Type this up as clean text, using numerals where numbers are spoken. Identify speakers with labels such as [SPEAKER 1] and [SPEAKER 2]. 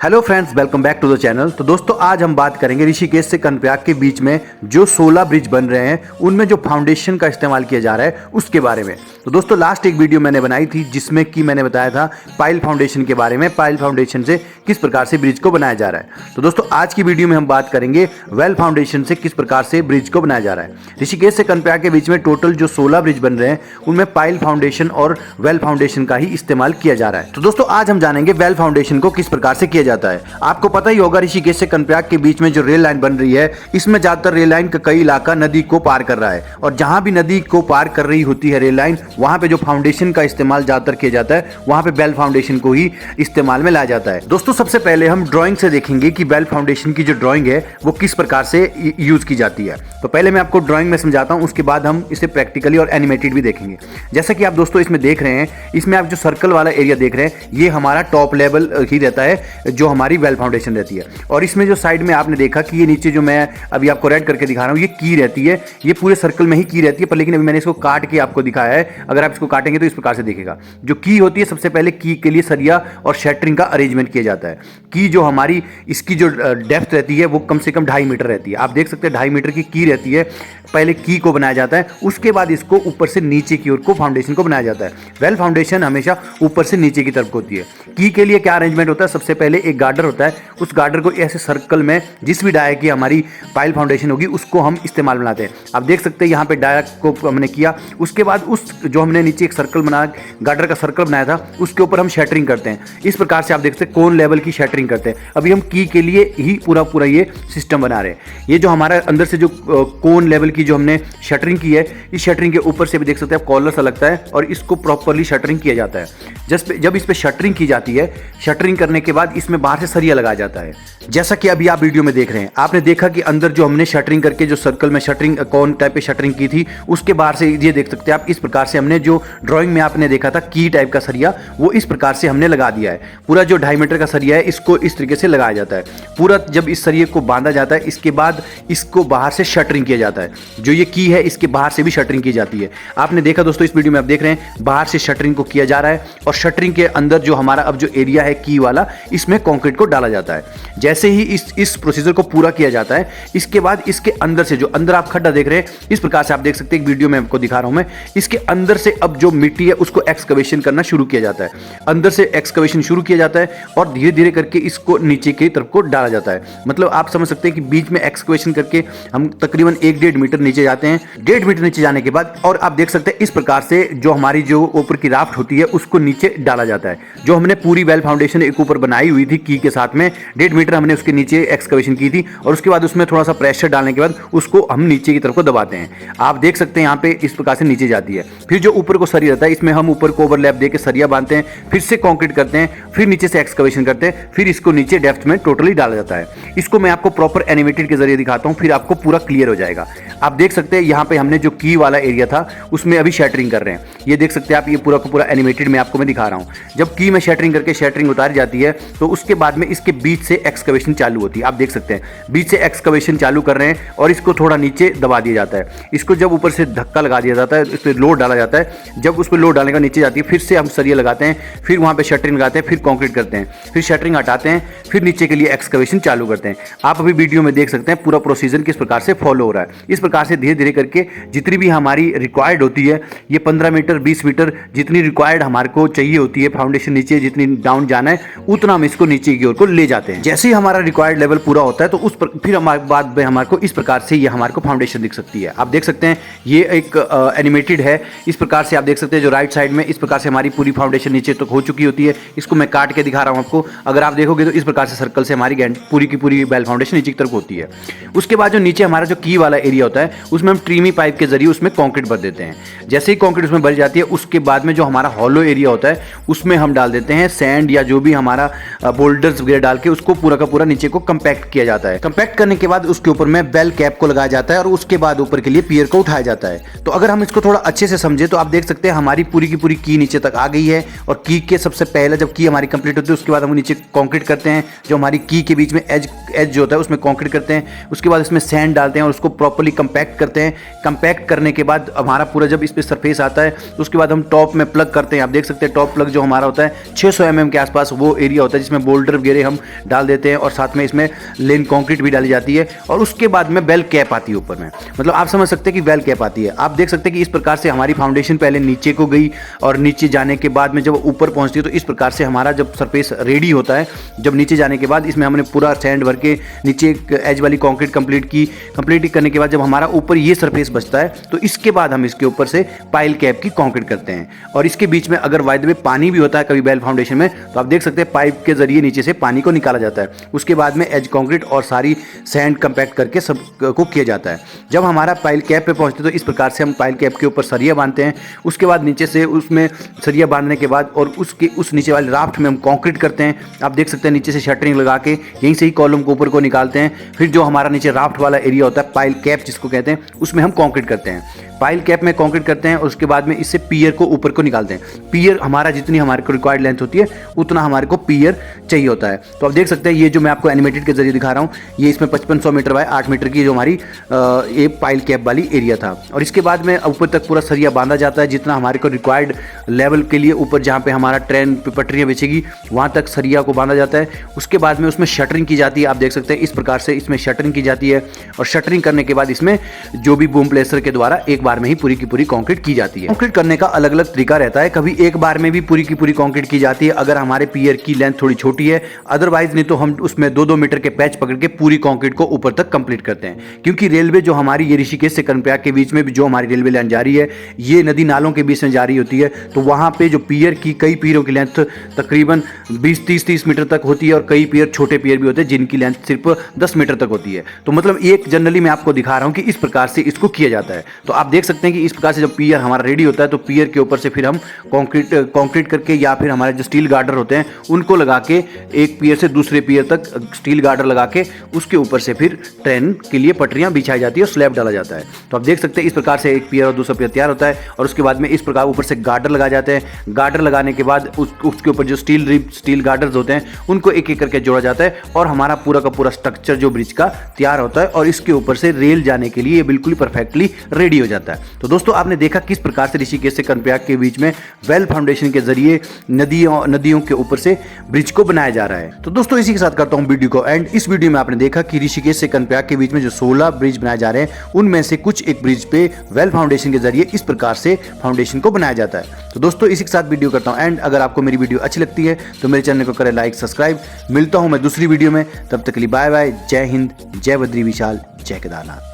[SPEAKER 1] Hello friends, welcome back to the channel. तो दोस्तों आज हम बात करेंगे ऋषिकेश से कर्णप्रयाग के बीच में जो 16 ब्रिज बन रहे हैं उनमें जो फाउंडेशन का इस्तेमाल किया जा रहा है उसके बारे में। तो दोस्तों लास्ट एक वीडियो मैंने बनाई थी जिसमें कि मैंने बताया था पाइल फाउंडेशन के बारे में, पाइल फाउंडेशन से किस प्रकार से ब्रिज को बनाया जा रहा है। तो दोस्तों आज की वीडियो में हम बात करेंगे वेल फाउंडेशन से किस प्रकार से ब्रिज को बनाया जा रहा है। ऋषिकेश से कर्णप्रयाग के बीच में टोटल जो 16 ब्रिज बन रहे हैं उनमें पाइल फाउंडेशन और वेल फाउंडेशन का ही इस्तेमाल किया जा रहा है। तो दोस्तों आज हम जानेंगे वेल फाउंडेशन को किस प्रकार से किया जाता है। आपको पता ही होगा ऋषिकेश से कर्णप्रयाग के बीच में जो रेल लाइन बन रही है इसमें ज्यादातर रेल लाइन का कई इलाका नदी को पार कर रहा है, और जहां भी नदी को पार कर रही होती है रेल लाइन वहां पे जो फाउंडेशन का इस्तेमाल ज्यादातर किया जाता है वहां पे बेल फाउंडेशन को ही इस्तेमाल में लाया जाता है। दोस्तों सबसे पहले हम ड्राइंग से देखेंगे कि बेल फाउंडेशन की जो ड्राइंग है वो किस प्रकार से यूज की जाती है। तो पहले मैं आपको ड्राइंग में समझाता हूं, उसके बाद हम इसे प्रैक्टिकली और एनिमेटेड भी देखेंगे। जैसा कि आप दोस्तों इसमें देख रहे हैं, इसमें आप जो सर्कल वाला एरिया देख रहे हैं ये हमारा टॉप लेवल ही रहता है जो हमारी वेल फाउंडेशन रहती है, और इसमें जो साइड में आपने देखा कि ये नीचे जो मैं अभी आपको रेड करके दिखा रहा हूँ ये की रहती है, ये पूरे सर्कल में ही की रहती है। पर लेकिन अभी मैंने इसको काट के आपको दिखाया है, अगर आप इसको काटेंगे तो इस प्रकार से दिखेगा। जो की होती है सबसे पहले की के लिए सरिया और शटरिंग का अरेंजमेंट किया जाता है। की जो हमारी इसकी जो डेप्थ रहती है वो कम से कम 2.5 मीटर रहती है। आप देख सकते हैं 2.5 मीटर की रहती है। पहले की को बनाया जाता है, उसके बाद इसको ऊपर से नीचे की ओर को फाउंडेशन को बनाया जाता है। वेल फाउंडेशन हमेशा ऊपर से नीचे की तरफ होती है। की के लिए क्या अरेंजमेंट होता है, सबसे पहले एक गार्डर होता है, उस गार्डर को ऐसे सर्कल में जिस भी डाया की हमारी पाइल फाउंडेशन होगी उसको हम इस्तेमाल बनाते हैं। आप देख सकते हैं यहाँ पे डाया को हमने किया, उसके बाद उस जो हमने नीचे एक सर्कल बना गार्डर का सर्कल बनाया था उसके ऊपर हम शटरिंग करते हैं। इस प्रकार से आप देख सकते हैं कोन लेवल की शटरिंग करते हैं। अभी हम की के लिए ही पूरा ये सिस्टम बना रहे हैं। ये जो हमारा अंदर से जो कोन लेवल की जो हमने शटरिंग की है, इस शटरिंग के ऊपर से भी देख सकते हैं कॉलर सा लगता है और इसको प्रॉपरली शटरिंग किया जाता है। जब इस पे शटरिंग की जाती है, शटरिंग करने के बाद इसमें बाहर से सरिया लगाया जाता है। जैसा कि अभी आप वीडियो में देख रहे हैं, आपने देखा कि अंदर जो हमने शटरिंग करके जो सर्कल में शटरिंग कौन टाइप पे शटरिंग की थी उसके बाहर से ये देख सकते हैं आप, इस प्रकार से हमने जो ड्राइंग में आपने देखा था की टाइप का सरिया वो इस प्रकार से हमने लगा दिया है। पूरा जो 2.5 मीटर का सरिया है इसको इस तरीके से लगाया जाता है। पूरा जब इस सरिये को बांधा जाता है इसके बाद इसको बाहर से शटरिंग किया जाता है। जो ये की है इसके बाहर से भी शटरिंग की जाती है। आपने देखा दोस्तों इस वीडियो में आप देख रहे हैं बाहर से शटरिंग को किया जा रहा है, और शटरिंग के अंदर जो हमारा अब जो एरिया है की वाला इसमें कंक्रीट को डाला जाता है। जैसे ही इस प्रोसीजर को पूरा किया जाता है इसके बाद इसके अंदर से जो अंदर आप खड्डा देख रहे हैं इस प्रकार से आप देख सकते हैं, एक वीडियो में आपको दिखा रहा हूं मैं, इसके अंदर से अब जो मिट्टी है उसको एक्सकवेशन करना शुरू किया जाता है। अंदर से एक्सकवेशन शुरू किया जाता है और धीरे धीरे करके इसको नीचे की तरफ को डाला जाता है। मतलब आप समझ सकते हैं कि बीच में एक्सकवेशन करके हम तकरीबन 1-1.5 मीटर नीचे जाते हैं। 1.5 मीटर नीचे जाने के बाद और आप देख सकते हैं इस प्रकार से जो हमारी जो ऊपर की राफ्ट होती है उसको नीचे डाला जाता है। जो हमने पूरी वेल फाउंडेशन एक ऊपर बनाई हुई थी की के साथ में 1.5 मीटर हमने उसके नीचे एक्सकवेशन की थी, और उसके बाद उसमें थोड़ा सा प्रेशर डालने के बाद उसको हम नीचे की तरफ को दबाते हैं। आप देख सकते हैं यहाँ पे इस प्रकार से नीचे जाती है। फिर जो ऊपर को सरिया रहता है इसमें हम ऊपर को ओवरलैप देके सरिया बांधते हैं, फिर से कंक्रीट करते हैं, फिर नीचे से एक्सकवेशन करते हैं, फिर इसको नीचे डेप्थ में टोटली डाला जाता है। इसको मैं आपको प्रॉपर एनिमेटेड के जरिए दिखाता हूँ, फिर आपको पूरा क्लियर हो जाएगा। आप देख सकते हैं यहाँ पे हमने जो की वाला एरिया था उसमें अभी शटरिंग कर रहे हैं। ये देख सकते हैं आप, ये पूरा का पूरा एनिमेटेड में आपको मैं दिखा रहा हूँ। जब की में शटरिंग करके शटरिंग उतारी जाती है तो उसके बाद में इसके बीच से एक्सकवेशन चालू होती है। आप देख सकते हैं बीच से एक्सकवेशन चालू कर रहे हैं और इसको थोड़ा नीचे दबा दिया जाता है। इसको जब ऊपर से धक्का लगा दिया जाता है, इस पर लोड डाला जाता है। जब उस पर लोड डालने का नीचे जाती है फिर से हम सरिया लगाते हैं, फिर वहाँ पे शटरिंग लगाते हैं, फिर कंक्रीट करते हैं, फिर शटरिंग हटाते हैं, फिर नीचे के लिए एक्सकवेशन चालू करते हैं। आप अभी वीडियो में देख सकते हैं पूरा प्रोसीजर किस प्रकार से फॉलो हो रहा है। इस प्रकार से धीरे धीरे करके जितनी भी हमारी रिक्वायर्ड होती है, ये 15 मीटर 20 मीटर जितनी रिक्वायर्ड हमारे को चाहिए होती है, फाउंडेशन नीचे जितनी डाउन जाना है उतना हम इसको नीचे की ओर को ले जाते हैं। जैसे ही हमारा रिक्वायर्ड लेवल पूरा होता है तो फिर हमारे बाद में हमारे को इस प्रकार से ये हमारे को फाउंडेशन दिख सकती है। आप देख सकते हैं ये एक एनिमेटेड है। इस प्रकार से आप देख सकते हैं जो राइट साइड में इस प्रकार से हमारी पूरी फाउंडेशन नीचे तक हो चुकी होती है। इसको मैं काट के दिखा रहा हूँ आपको। अगर आप देखोगे तो इस प्रकार से सर्कल से हमारी पूरी की पूरी वेल फाउंडेशन नीचे की तरफ होती है। उसके बाद जो नीचे हमारा जो की वाला एरिया होता है उसमें हम ट्रीमी पाइप के जरिए उसमें कंक्रीट भर देते हैं। जैसे ही कंक्रीट उसमें भर जाती है उसके बाद में जो हमारा हॉलो एरिया होता है उसमें हम डाल देते हैं सैंड या जो भी हमारा बोल्डर्स वगैरह डाल के उसको पूरा का पूरा नीचे को कंपैक्ट किया जाता है। कंपैक्ट करने के बाद उसके ऊपर में बेल कैप को लगाया जाता है और उसके बाद ऊपर के लिए पियर को उठाया जाता है। तो अगर हम इसको थोड़ा अच्छे से समझे तो आप देख सकते हैं हमारी पूरी की पूरी की नीचे तक आ गई है, और की के सबसे पहले जब की हमारी कंप्लीट होती है उसके बाद हम नीचे कंक्रीट करते हैं। जो हमारी की के बीच में एज एज जो होता है उसमें कंक्रीट करते हैं, उसके बाद इसमें सैंड डालते हैं और उसको प्रॉपर्ली कंपैक्ट करते हैं। कंपैक्ट करने के बाद हमारा पूरा जब इस पे सरफेस आता है तो उसके बाद हम टॉप में प्लग करते हैं। आप देख सकते हैं टॉप प्लग जो हमारा होता है 600 mm के आसपास वो एरिया होता है जिसमें बोल्डर वगैरह हम डाल देते हैं और साथ में इसमें लेन कंक्रीट भी डाली जाती है और उसके बाद में बेल कैप आती है ऊपर में। मतलब आप समझ सकते हैं कि बेल कैप आती है। आप देख सकते हैं कि इस प्रकार से हमारी फाउंडेशन पहले नीचे को गई और नीचे जाने के बाद में जब ऊपर पहुंचती है तो इस प्रकार से हमारा जब सरफेस रेडी होता है, जब नीचे जाने के बाद इसमें हमने पूरा सैंड भर के नीचे एक एज वाली कंक्रीट कंप्लीट करने के बाद जब हमारा ऊपर ये सरफेस बचता है तो इसके बाद हम इसके ऊपर से पाइल कैप की कंक्रीट करते हैं। और इसके बीच में अगर बाय द वे पानी भी होता है कभी बेल फाउंडेशन में तो आप देख सकते हैं पाइप के जरिए नीचे से पानी को निकाला जाता है। उसके बाद में एज कंक्रीट और सारी सैंड कंपैक्ट करके सब को किया जाता है। जब हमारा पाइल कैप पे पहुंचते तो इस प्रकार से हम पाइल कैप के ऊपर सरिया बांधते हैं। उसके बाद नीचे से उसमें सरिया बांधने के बाद और उस नीचे वाले राफ्ट में हम कंक्रीट करते हैं। आप देख सकते हैं नीचे से शटरिंग लगा के यहीं से ही कॉलम को ऊपर को निकालते हैं। फिर जो हमारा नीचे राफ्ट वाला एरिया होता है पाइल कैप जिसको कहते हैं उसमें हम कंक्रीट करते हैं। पाइल कैप में कंक्रीट करते हैं और उसके बाद में इससे पियर को ऊपर को निकालते हैं। पियर हमारा जितनी हमारे को रिक्वायर्ड लेंथ होती है उतना हमारे को पियर चाहिए होता है। तो आप देख सकते हैं ये जो मैं आपको एनिमेटेड के जरिए दिखा रहा हूँ ये इसमें 5500 मीटर बाय 8 मीटर की जो हमारी ये पाइल कैप वाली एरिया था। और इसके बाद में ऊपर तक पूरा सरिया बांधा जाता है जितना हमारे को रिक्वायर्ड लेवल के लिए ऊपर जहाँ पे हमारा ट्रेन पटरियाँ बिछेगी वहाँ तक सरिया को बांधा जाता है। उसके बाद में उसमें शटरिंग की जाती है। आप देख सकते हैं इस प्रकार से इसमें शटरिंग की जाती है और शटरिंग करने के बाद इसमें जो भी बूम प्लेसर के द्वारा एक बार में ही पूरी की पूरी कंक्रीट की जाती है। कंक्रीट करने का अलग अलग तरीका रहता है। कभी एक बार में भी पूरी की पूरी कंक्रीट की जाती है अगर हमारे पियर की लेंथ थोड़ी छोटी है, अदरवाइज नहीं तो हम उसमें 2-2 मीटर के पैच पकड़ के पूरी कंक्रीट को ऊपर तक कंप्लीट करते हैं। क्योंकि रेलवे जो हमारी ये ऋषिकेश से कर्णप्रयाग के बीच में जो हमारी रेलवे लाइन जा रही है ये नदी नालों के बीच में जा रही होती है। तो वहां पे जो पियर की कई पियरों की लेंथ तकरीबन 20-30 मीटर तक होती है और कई पियर छोटे पियर भी होते हैं जिनकी लेंथ सिर्फ 10 मीटर तक होती है। तो मतलब एक जनरली मैं आपको दिखा रहा हूं कि इस प्रकार से इसको किया जाता है। तो आप देख सकते हैं कि इस प्रकार से जब पियर हमारा रेडी होता है तो पियर के ऊपर से फिर हम कंक्रीट करके या फिर हमारे जो स्टील गार्डर होते हैं उनको लगा के एक पियर से दूसरे पियर तक स्टील गार्डर लगा के उसके ऊपर से फिर ट्रेन के लिए पटरियां बिछाई जाती है और स्लैब डाला जाता है। तो आप देख सकते हैं इस प्रकार से एक पियर और दूसरा पियर तैयार होता है और उसके बाद में इस प्रकार ऊपर से गार्डर लगाए जाते हैं। गार्डर लगाने के बाद उसके ऊपर जो स्टील गार्डर्स होते हैं उनको एक एक करके जोड़ा जाता है और हमारा पूरा का पूरा स्ट्रक्चर जो ब्रिज का तैयार होता है और इसके ऊपर से रेल जाने के लिए बिल्कुल परफेक्टली रेडी हो जाता है। तो दोस्तों आपने देखा किस प्रकार से ऋषिकेश से कर्णप्रयाग के बीच में वेल फाउंडेशन के जरिए नदियों के ऊपर से ब्रिज को बनाया जा रहा है। तो दोस्तों इसी के साथ करता हूं वीडियो को एंड। इस वीडियो में आपने देखा कि ऋषिकेश से कर्णप्रयाग के बीच में जो 16 ब्रिज बनाए जा रहे हैं उनमें से कुछ एक ब्रिज पे वेल फाउंडेशन के जरिए इस प्रकार से फाउंडेशन को बनाया जाता है। तो दोस्तों इसी के साथ वीडियो करता हूं एंड। अगर आपको मेरी वीडियो अच्छी लगती है तो मेरे चैनल को करें लाइक सब्सक्राइब। मिलता हूं मैं दूसरी वीडियो में, तब तक के लिए बाय बाय। जय हिंद, जय बद्री विशाल, जय केदारनाथ।